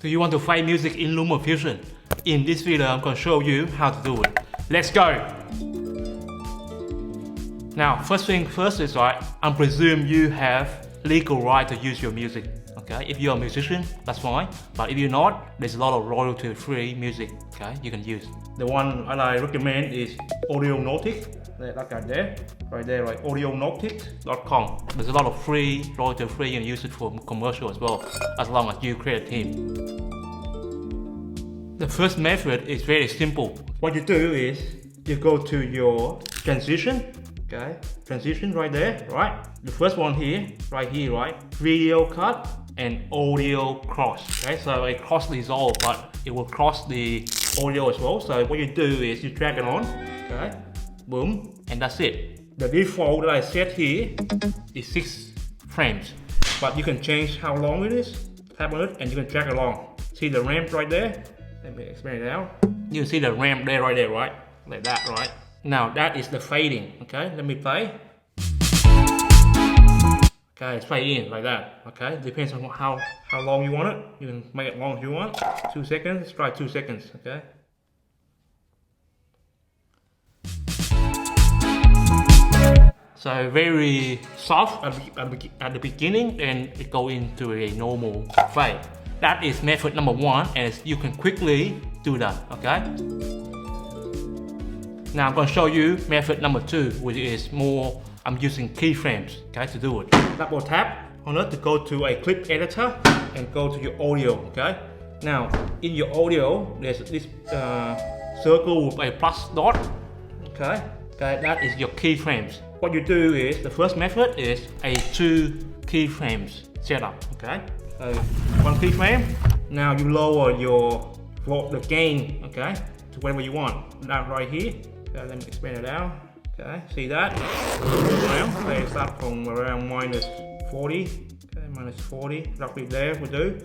Do you want to fade music in Lumafusion? In this video, I'm going to show you how to do it. Let's go! Now, first thing first is I presume you have legal right to use your music. Okay, if you're a musician, that's fine. But if you're not, there's a lot of royalty-free music. Okay, you can use. The one I recommend is Audionautics. Like right there, like audionautics.com. There's a lot of free, royalty-free. You can use it for commercial as well, as long as you create a theme. The first method is very simple. What you do is you go to your transition. Okay, transition right there, right? The first one here, right? Video cut and audio cross. Okay, so it cross dissolve, but it will cross the audio as well. So what you do is you drag it on, okay, boom, and that's it. The default that I set here is 6 frames, but you can change how long it is. Tap on it and you can drag along. See the ramp right there? Let me explain it out. You can see the ramp there, right there, right? Like that, right? Now that is the fading. Okay, let me play. Okay, it's fade in like that. Okay, depends on how long you want it. You can make it long if you want. 2 seconds. Let's try 2 seconds. Okay. So very soft at the beginning, and it go into a normal fade. That is method number 1, and you can quickly do that. Okay. Now I'm going to show you method number 2, which is more, I'm using keyframes, okay, to do it. Double tap on it to go to a clip editor and go to your audio, okay. Now in your audio, there's this circle with a plus dot, okay. That is your keyframes. What you do is, the first method is a 2 keyframes setup, okay. So 1 keyframe. Now you lower the gain, okay, to whatever you want. Now right here. Let me expand it out. Okay, see that? Around. They start from around minus 40. Okay, minus 40, roughly there we do.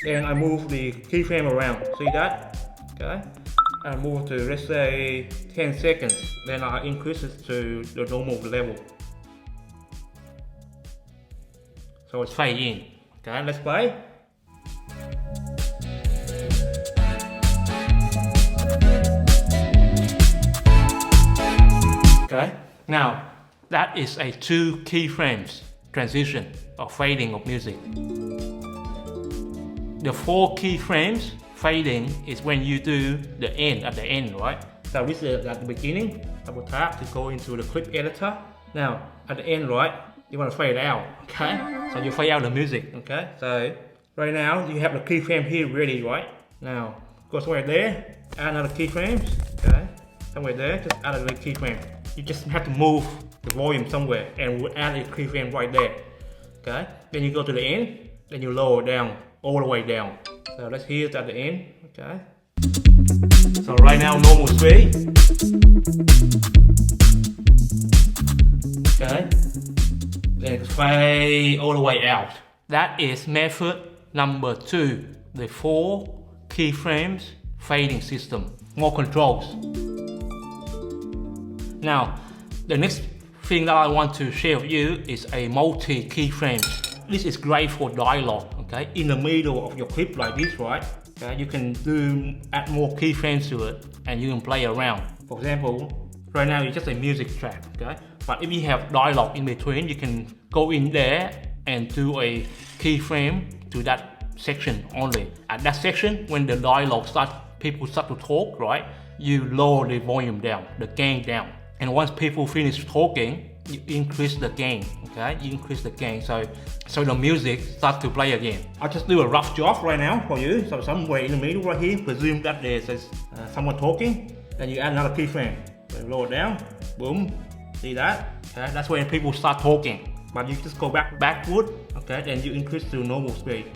Then I move the keyframe around. See that? Okay. I move to, let's say, 10 seconds. Then I increase it to the normal level. So it's fade in. Okay, let's play. Okay. Now that is a 2 keyframes transition or fading of music. The 4 keyframes fading is when you do the end at the end, right? So this is at the beginning. Double tap to go into the clip editor. Now at the end, right? You want to fade out, okay? So you fade out the music, okay? So right now you have the keyframe here ready, right? Now go somewhere there, add another keyframes, okay? Somewhere there, just add another keyframe. You just have to move the volume somewhere and we'll add a keyframe right there. Okay? Then you go to the end, then you lower it down, all the way down. So let's hear it at the end. Okay? So right now normal speed. Okay? Then fade all the way out. That is method number 2. The 4 keyframes fading system. More controls. Now, the next thing that I want to share with you is a multi keyframes. This is great for dialogue, okay? In the middle of your clip like this, right? Okay, you can add more keyframes to it and you can play around. For example, right now it's just a music track, okay? But if you have dialogue in between, you can go in there and do a keyframe to that section only. At that section, when the dialogue people start to talk, right? You lower the volume down, the gain down. And once people finish talking, you increase the gain, okay? You increase the gain, so the music starts to play again. I'll just do a rough job right now for you. So somewhere in the middle right here, presume that there's someone talking, then you add another keyframe. So lower down, boom, see that? Okay, that's when people start talking. But you just go backward, okay? Then you increase to normal speed.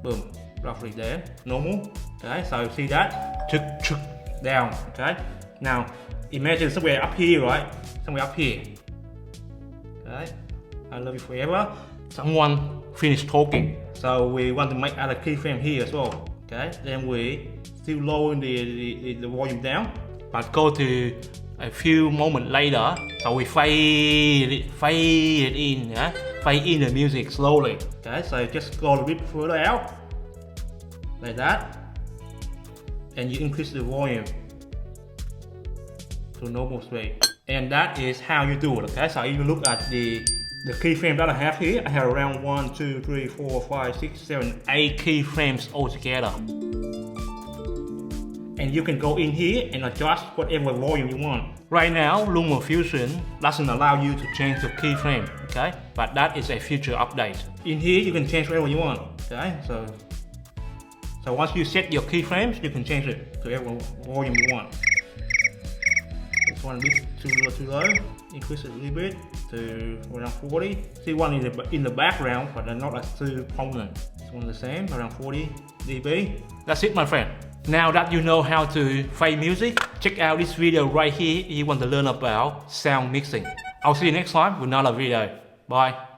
Boom, roughly there, normal. Okay, so see that? Down, okay? Now, imagine somewhere up here, right? Somewhere up here. Okay, I love you forever. Someone finished talking. So we want to make other keyframe here as well. Okay, then we still lower the volume down, but go to a few moments later. So we fade it in, yeah? Fade in the music slowly. Okay, so just go a bit further out. like that, and you increase the volume to normal speed. And that is how you do it, okay? So if you look at the keyframe that I have here, I have around 1, 2, 3, 4, 5, 6, 7, 8 keyframes altogether. And you can go in here and adjust whatever volume you want. Right now, Lumafusion doesn't allow you to change the keyframe, okay? But that is a future update. In here, you can change whatever you want, okay? So once you set your keyframes, you can change it to whatever volume you want. This one a bit too low. Increase it a little bit to around 40. See one in the background, but they're not as too prominent. This one the same, around 40 dB. That's it, my friend. Now that you know how to fade music, check out this video right here if you want to learn about sound mixing. I'll see you next time with another video. Bye.